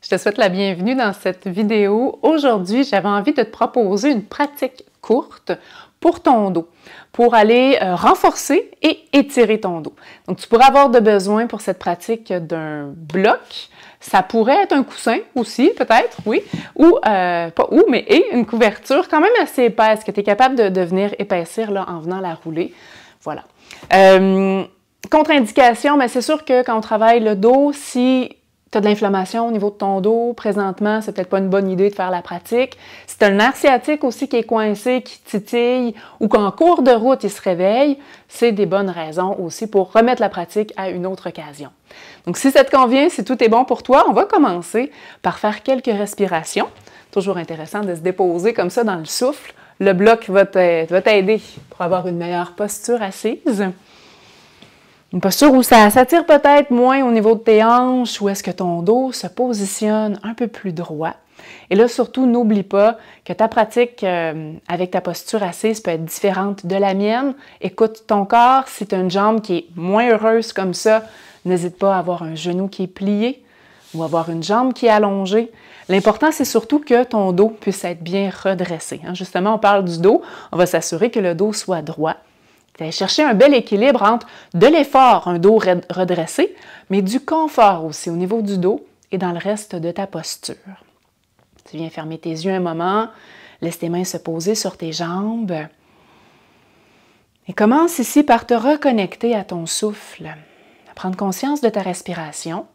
Je te souhaite la bienvenue dans cette vidéo. Aujourd'hui, j'avais envie de te proposer une pratique courte pour ton dos, pour aller renforcer et étirer ton dos. Donc, tu pourrais avoir de besoin pour cette pratique d'un bloc. Ça pourrait être un coussin aussi, peut-être, oui, ou, pas ou, mais et une couverture quand même assez épaisse, que tu es capable de venir épaissir là, en venant la rouler. Voilà. Contre-indication, mais c'est sûr que quand on travaille le dos, si tu as de l'inflammation au niveau de ton dos, présentement, c'est peut-être pas une bonne idée de faire la pratique. Si tu as le nerf sciatique aussi qui est coincé, qui titille, ou qu'en cours de route, il se réveille, c'est des bonnes raisons aussi pour remettre la pratique à une autre occasion. Donc, si ça te convient, si tout est bon pour toi, on va commencer par faire quelques respirations. Toujours intéressant de se déposer comme ça dans le souffle. Le bloc va t'aider pour avoir une meilleure posture assise. Une posture où ça s'attire peut-être moins au niveau de tes hanches, où est-ce que ton dos se positionne un peu plus droit. Et là, surtout, n'oublie pas que ta pratique avec ta posture assise peut être différente de la mienne. Écoute ton corps. Si tu as une jambe qui est moins heureuse comme ça, n'hésite pas à avoir un genou qui est plié ou avoir une jambe qui est allongée. L'important, c'est surtout que ton dos puisse être bien redressé. Justement, on parle du dos. On va s'assurer que le dos soit droit. Tu vas chercher un bel équilibre entre de l'effort, un dos redressé, mais du confort aussi au niveau du dos et dans le reste de ta posture. Tu viens fermer tes yeux un moment, laisse tes mains se poser sur tes jambes et commence ici par te reconnecter à ton souffle, à prendre conscience de ta respiration.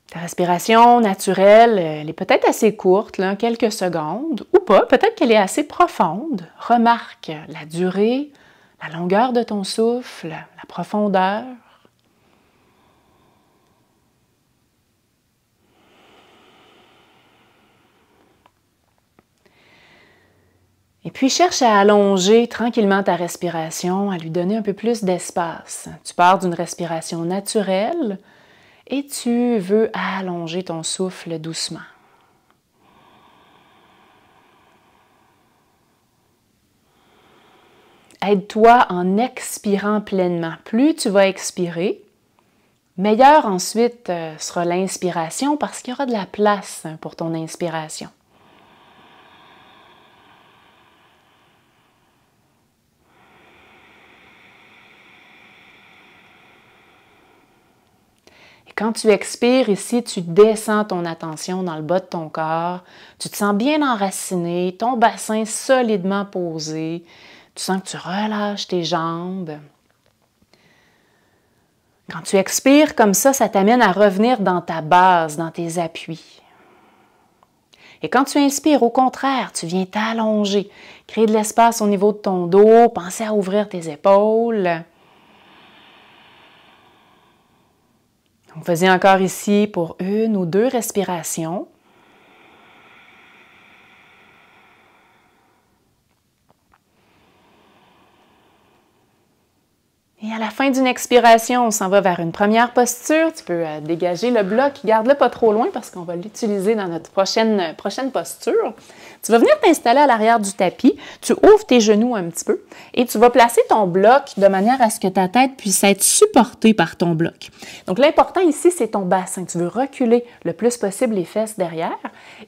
Ta respiration naturelle, elle est peut-être assez courte, là, quelques secondes, ou pas, peut-être qu'elle est assez profonde. Remarque la durée, la longueur de ton souffle, la profondeur. Et puis, cherche à allonger tranquillement ta respiration, à lui donner un peu plus d'espace. Tu pars d'une respiration naturelle, et tu veux allonger ton souffle doucement. Aide-toi en expirant pleinement. Plus tu vas expirer, meilleure ensuite sera l'inspiration parce qu'il y aura de la place pour ton inspiration. Quand tu expires ici, tu descends ton attention dans le bas de ton corps. Tu te sens bien enraciné, ton bassin solidement posé. Tu sens que tu relâches tes jambes. Quand tu expires comme ça t'amène à revenir dans ta base, dans tes appuis. Et quand tu inspires, au contraire, tu viens t'allonger, créer de l'espace au niveau de ton dos, penser à ouvrir tes épaules. Vas-y encore ici pour une ou deux respirations. Et à la fin d'une expiration, on s'en va vers une première posture. Tu peux dégager le bloc, garde-le pas trop loin parce qu'on va l'utiliser dans notre prochaine posture. Tu vas venir t'installer à l'arrière du tapis, tu ouvres tes genoux un petit peu et tu vas placer ton bloc de manière à ce que ta tête puisse être supportée par ton bloc. Donc l'important ici, c'est ton bassin. Tu veux reculer le plus possible les fesses derrière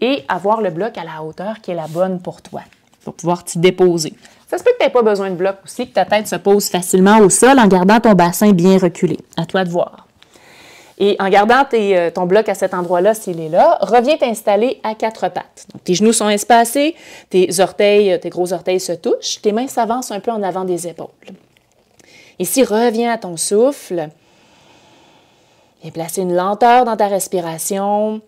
et avoir le bloc à la hauteur qui est la bonne pour toi, pour pouvoir t'y déposer. Ça se peut que tu n'aies pas besoin de bloc aussi, que ta tête se pose facilement au sol en gardant ton bassin bien reculé. À toi de voir. Et en gardant ton bloc à cet endroit-là, s'il est là, reviens t'installer à quatre pattes. Donc, tes genoux sont espacés, tes gros orteils se touchent, tes mains s'avancent un peu en avant des épaules. Ici, reviens à ton souffle. Viens placer une lenteur dans ta respiration.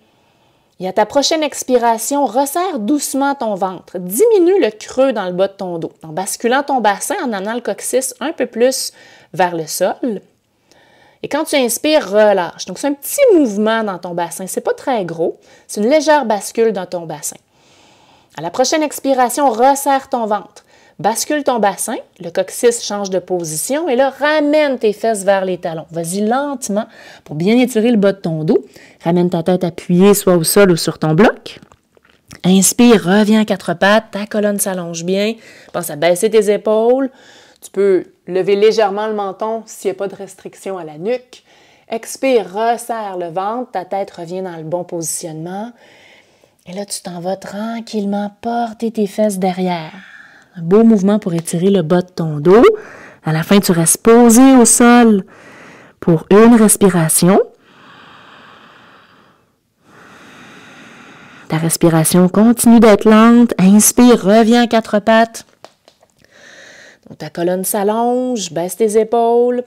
Et à ta prochaine expiration, resserre doucement ton ventre. Diminue le creux dans le bas de ton dos, en basculant ton bassin, en amenant le coccyx un peu plus vers le sol. Et quand tu inspires, relâche. Donc, c'est un petit mouvement dans ton bassin. Ce n'est pas très gros. C'est une légère bascule dans ton bassin. À la prochaine expiration, resserre ton ventre. Bascule ton bassin, le coccyx change de position et là, ramène tes fesses vers les talons. Vas-y lentement pour bien étirer le bas de ton dos. Ramène ta tête appuyée soit au sol ou sur ton bloc. Inspire, reviens à quatre pattes, ta colonne s'allonge bien. Pense à baisser tes épaules. Tu peux lever légèrement le menton s'il n'y a pas de restriction à la nuque. Expire, resserre le ventre, ta tête revient dans le bon positionnement. Et là, tu t'en vas tranquillement porter tes fesses derrière. Un beau mouvement pour étirer le bas de ton dos. À la fin, tu restes posé au sol pour une respiration. Ta respiration continue d'être lente. Inspire, reviens à quatre pattes. Donc, ta colonne s'allonge, baisse tes épaules.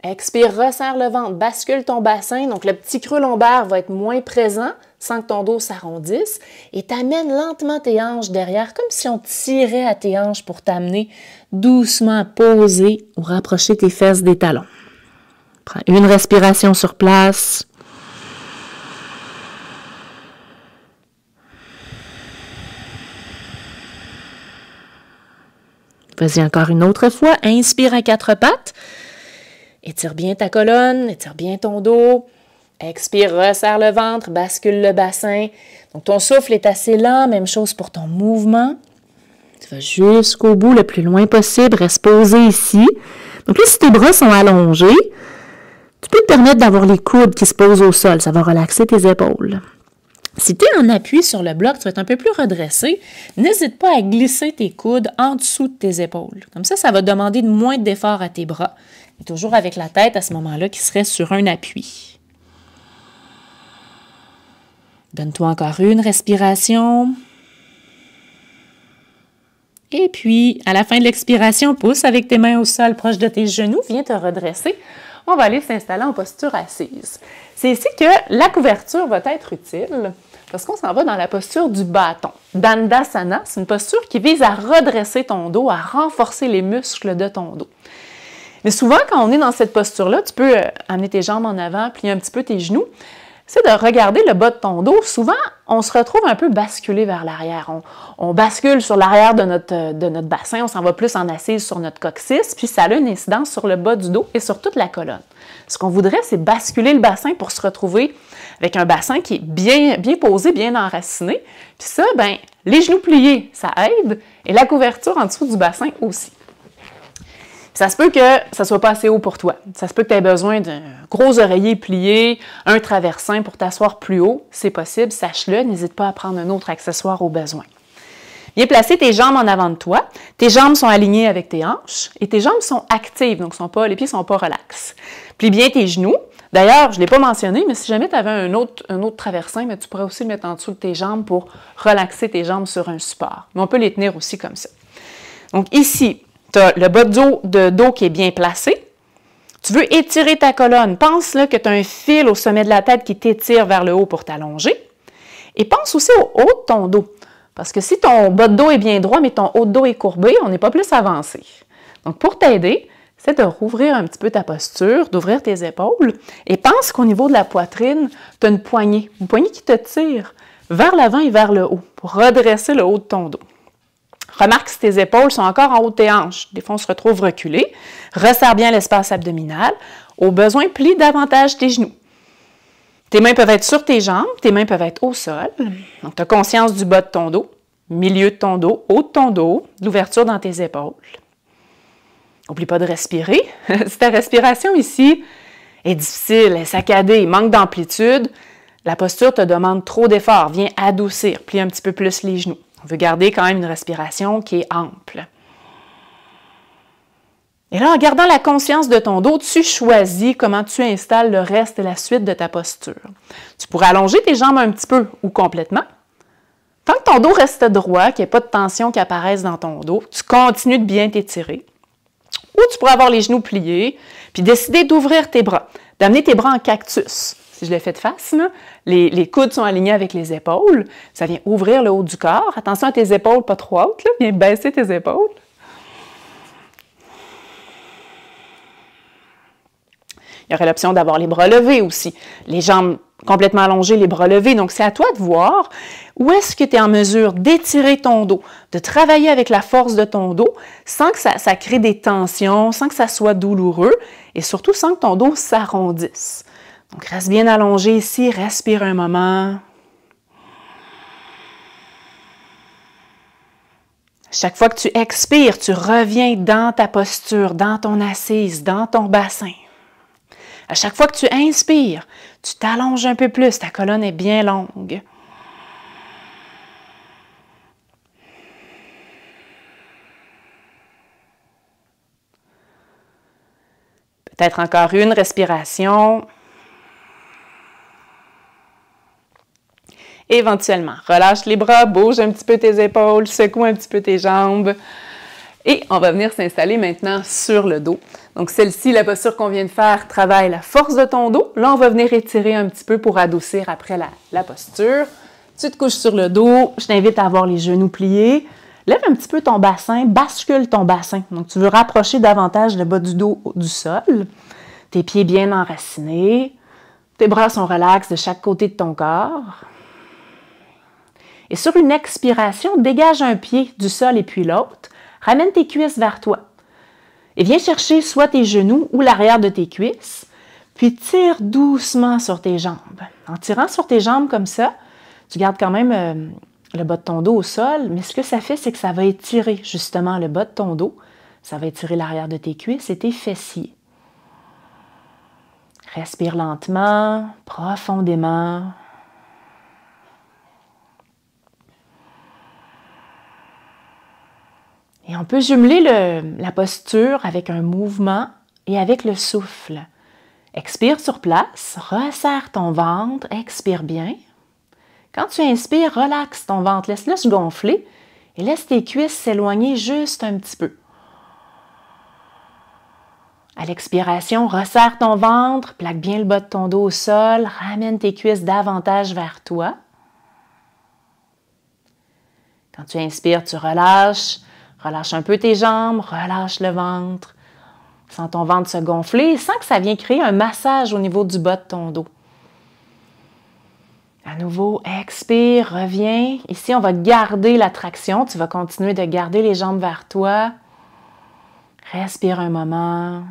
Expire, resserre le ventre, bascule ton bassin. Donc, le petit creux lombaire va être moins présent sans que ton dos s'arrondisse. Et t'amènes lentement tes hanches derrière, comme si on tirait à tes hanches pour t'amener doucement à poser ou rapprocher tes fesses des talons. Prends une respiration sur place. Vas-y encore une autre fois. Inspire à quatre pattes. Étire bien ta colonne, étire bien ton dos. Expire, resserre le ventre, bascule le bassin. Donc, ton souffle est assez lent. Même chose pour ton mouvement. Tu vas jusqu'au bout, le plus loin possible. Reste posé ici. Donc là, si tes bras sont allongés, tu peux te permettre d'avoir les coudes qui se posent au sol. Ça va relaxer tes épaules. Si tu es en appui sur le bloc, tu vas être un peu plus redressé. N'hésite pas à glisser tes coudes en dessous de tes épaules. Comme ça va demander moins d'effort à tes bras. Et toujours avec la tête à ce moment-là qui serait sur un appui. Donne-toi encore une respiration. Et puis, à la fin de l'expiration, pousse avec tes mains au sol proche de tes genoux. Viens te redresser. On va aller s'installer en posture assise. C'est ici que la couverture va être utile parce qu'on s'en va dans la posture du bâton. Dandasana, c'est une posture qui vise à redresser ton dos, à renforcer les muscles de ton dos. Mais souvent, quand on est dans cette posture-là, tu peux amener tes jambes en avant, plier un petit peu tes genoux. C'est de regarder le bas de ton dos. Souvent, on se retrouve un peu basculé vers l'arrière. On bascule sur l'arrière de notre bassin, on s'en va plus en assise sur notre coccyx, puis ça a une incidence sur le bas du dos et sur toute la colonne. Ce qu'on voudrait, c'est basculer le bassin pour se retrouver avec un bassin qui est bien posé, bien enraciné. Puis ça, les genoux pliés, ça aide, et la couverture en dessous du bassin aussi. Ça se peut que ça ne soit pas assez haut pour toi. Ça se peut que tu aies besoin d'un gros oreiller plié, un traversin pour t'asseoir plus haut. C'est possible, sache-le. N'hésite pas à prendre un autre accessoire au besoin. Viens placer tes jambes en avant de toi. Tes jambes sont alignées avec tes hanches et tes jambes sont actives, donc les pieds ne sont pas relax. Plie bien tes genoux. D'ailleurs, je ne l'ai pas mentionné, mais si jamais tu avais un autre traversin, mais tu pourrais aussi le mettre en dessous de tes jambes pour relaxer tes jambes sur un support. Mais on peut les tenir aussi comme ça. Donc ici, tu as le bas de dos qui est bien placé. Tu veux étirer ta colonne. Pense là, que tu as un fil au sommet de la tête qui t'étire vers le haut pour t'allonger. Et pense aussi au haut de ton dos. Parce que si ton bas de dos est bien droit, mais ton haut de dos est courbé, on n'est pas plus avancé. Donc, pour t'aider, c'est de rouvrir un petit peu ta posture, d'ouvrir tes épaules. Et pense qu'au niveau de la poitrine, tu as une poignée qui te tire vers l'avant et vers le haut pour redresser le haut de ton dos. Remarque si tes épaules sont encore en haut de tes hanches. Des fois, on se retrouve reculé. Resserre bien l'espace abdominal. Au besoin, plie davantage tes genoux. Tes mains peuvent être sur tes jambes, tes mains peuvent être au sol. Donc, tu as conscience du bas de ton dos, milieu de ton dos, haut de ton dos, l'ouverture dans tes épaules. N'oublie pas de respirer. Si ta respiration ici est difficile, est saccadée, manque d'amplitude, la posture te demande trop d'effort. Viens adoucir, plie un petit peu plus les genoux. On veut garder quand même une respiration qui est ample. Et là, en gardant la conscience de ton dos, tu choisis comment tu installes le reste et la suite de ta posture. Tu pourrais allonger tes jambes un petit peu ou complètement. Tant que ton dos reste droit, qu'il n'y ait pas de tension qui apparaisse dans ton dos, tu continues de bien t'étirer. Ou tu pourrais avoir les genoux pliés, puis décider d'ouvrir tes bras, d'amener tes bras en cactus. Si je l'ai fait de face, là, les coudes sont alignés avec les épaules. Ça vient ouvrir le haut du corps. Attention à tes épaules, pas trop hautes. Là. Viens baisser tes épaules. Il y aurait l'option d'avoir les bras levés aussi. Les jambes complètement allongées, les bras levés. Donc, c'est à toi de voir où est-ce que tu es en mesure d'étirer ton dos, de travailler avec la force de ton dos sans que ça crée des tensions, sans que ça soit douloureux et surtout sans que ton dos s'arrondisse. Donc, reste bien allongé ici, respire un moment. Chaque fois que tu expires, tu reviens dans ta posture, dans ton assise, dans ton bassin. À chaque fois que tu inspires, tu t'allonges un peu plus, ta colonne est bien longue. Peut-être encore une respiration. Éventuellement, relâche les bras, bouge un petit peu tes épaules, secoue un petit peu tes jambes. Et on va venir s'installer maintenant sur le dos. Donc celle-ci, la posture qu'on vient de faire, travaille la force de ton dos. Là, on va venir étirer un petit peu pour adoucir après la posture. Tu te couches sur le dos. Je t'invite à avoir les genoux pliés. Lève un petit peu ton bassin, bascule ton bassin. Donc tu veux rapprocher davantage le bas du dos du sol. Tes pieds bien enracinés. Tes bras sont relax de chaque côté de ton corps. Et sur une expiration, dégage un pied du sol et puis l'autre. Ramène tes cuisses vers toi. Et viens chercher soit tes genoux ou l'arrière de tes cuisses. Puis tire doucement sur tes jambes. En tirant sur tes jambes comme ça, tu gardes quand même le bas de ton dos au sol, mais ce que ça fait, c'est que ça va étirer justement le bas de ton dos. Ça va étirer l'arrière de tes cuisses et tes fessiers. Respire lentement, profondément. Et on peut jumeler la posture avec un mouvement et avec le souffle. Expire sur place, resserre ton ventre, expire bien. Quand tu inspires, relaxe ton ventre, laisse-le se gonfler et laisse tes cuisses s'éloigner juste un petit peu. À l'expiration, resserre ton ventre, plaque bien le bas de ton dos au sol, ramène tes cuisses davantage vers toi. Quand tu inspires, tu relâches. Relâche un peu tes jambes, relâche le ventre. Sens ton ventre se gonfler et sens que ça vient créer un massage au niveau du bas de ton dos. À nouveau, expire, reviens. Ici, on va garder la traction. Tu vas continuer de garder les jambes vers toi. Respire un moment.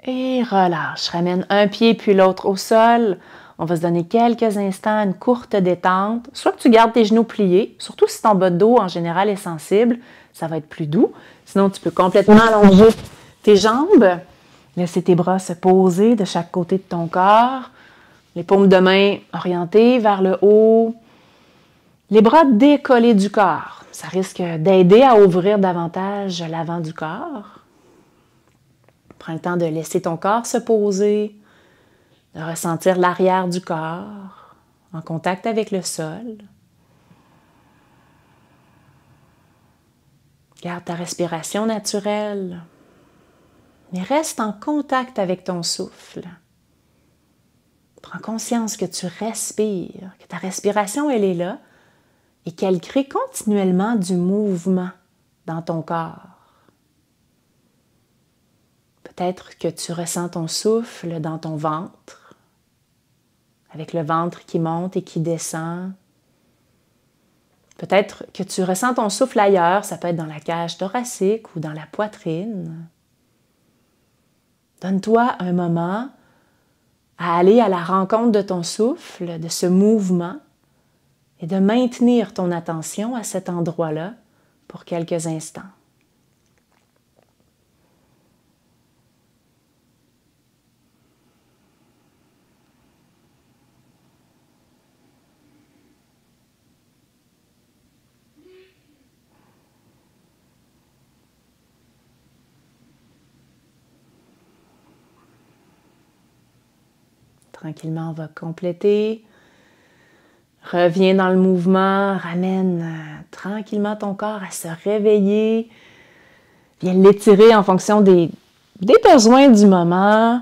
Et relâche. Ramène un pied puis l'autre au sol. On va se donner quelques instants, une courte détente. Soit que tu gardes tes genoux pliés, surtout si ton bas de dos en général est sensible, ça va être plus doux. Sinon, tu peux complètement allonger tes jambes. Laisser tes bras se poser de chaque côté de ton corps. Les paumes de main orientées vers le haut. Les bras décollés du corps. Ça risque d'aider à ouvrir davantage l'avant du corps. Prends le temps de laisser ton corps se poser. De ressentir l'arrière du corps en contact avec le sol. Garde ta respiration naturelle, mais reste en contact avec ton souffle. Prends conscience que tu respires, que ta respiration, elle est là et qu'elle crée continuellement du mouvement dans ton corps. Peut-être que tu ressens ton souffle dans ton ventre, avec le ventre qui monte et qui descend. Peut-être que tu ressens ton souffle ailleurs, ça peut être dans la cage thoracique ou dans la poitrine. Donne-toi un moment à aller à la rencontre de ton souffle, de ce mouvement, et de maintenir ton attention à cet endroit-là pour quelques instants. Tranquillement, on va compléter. Reviens dans le mouvement, ramène tranquillement ton corps à se réveiller. Viens l'étirer en fonction des besoins du moment.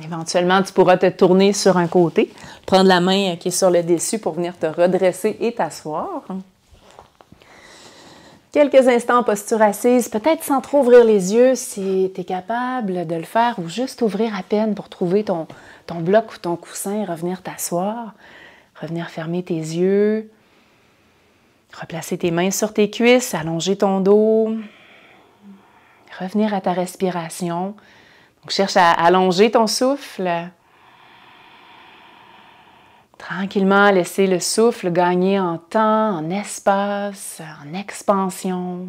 Éventuellement, tu pourras te tourner sur un côté, prendre la main qui est sur le dessus pour venir te redresser et t'asseoir. Quelques instants en posture assise, peut-être sans trop ouvrir les yeux si tu es capable de le faire ou juste ouvrir à peine pour trouver ton bloc ou ton coussin et revenir t'asseoir. Revenir fermer tes yeux. Replacer tes mains sur tes cuisses, allonger ton dos. Revenir à ta respiration. Donc, cherche à allonger ton souffle. Tranquillement, laisser le souffle gagner en temps, en espace, en expansion.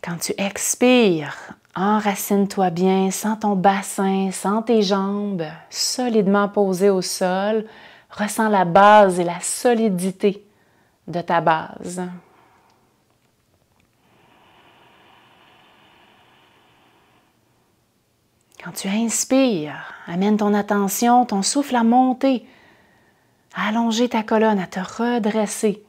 Quand tu expires, enracine-toi bien, sens ton bassin, sens tes jambes solidement posées au sol. Ressens la base et la solidité de ta base. Quand tu inspires, amène ton attention, ton souffle à monter, à allonger ta colonne, à te redresser.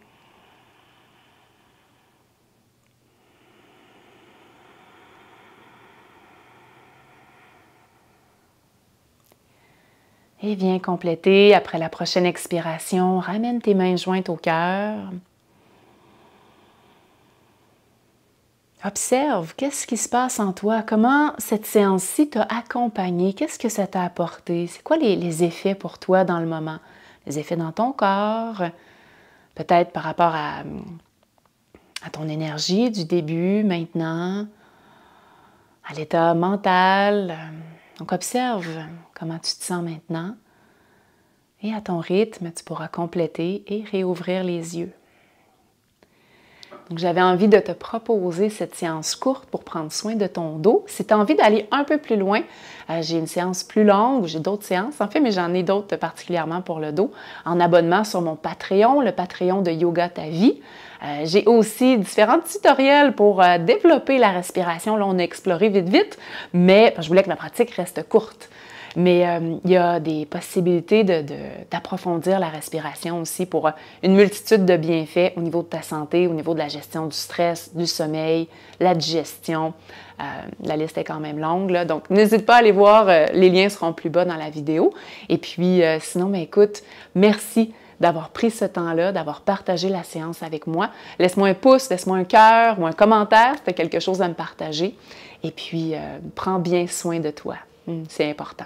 Et viens compléter, après la prochaine expiration, ramène tes mains jointes au cœur. Observe, qu'est-ce qui se passe en toi? Comment cette séance-ci t'a accompagné? Qu'est-ce que ça t'a apporté? C'est quoi les effets pour toi dans le moment? Les effets dans ton corps, peut-être par rapport à ton énergie du début, maintenant, à l'état mental. Donc observe comment tu te sens maintenant et à ton rythme, tu pourras compléter et réouvrir les yeux. Donc, j'avais envie de te proposer cette séance courte pour prendre soin de ton dos. Si tu as envie d'aller un peu plus loin, j'ai une séance plus longue ou j'ai d'autres séances, en fait, mais j'en ai d'autres particulièrement pour le dos, en abonnement sur mon Patreon, le Patreon de Yoga Ta Vie. J'ai aussi différents tutoriels pour développer la respiration. Là, on a exploré vite, mais je voulais que ma pratique reste courte. Mais il y a des possibilités d'approfondir la respiration aussi pour une multitude de bienfaits au niveau de ta santé, au niveau de la gestion du stress, du sommeil, la digestion. La liste est quand même longue, là, donc n'hésite pas à aller voir, les liens seront plus bas dans la vidéo. Et puis sinon, écoute, merci d'avoir pris ce temps-là, d'avoir partagé la séance avec moi. Laisse-moi un pouce, laisse-moi un cœur ou un commentaire si tu as quelque chose à me partager. Et puis, prends bien soin de toi. C'est important.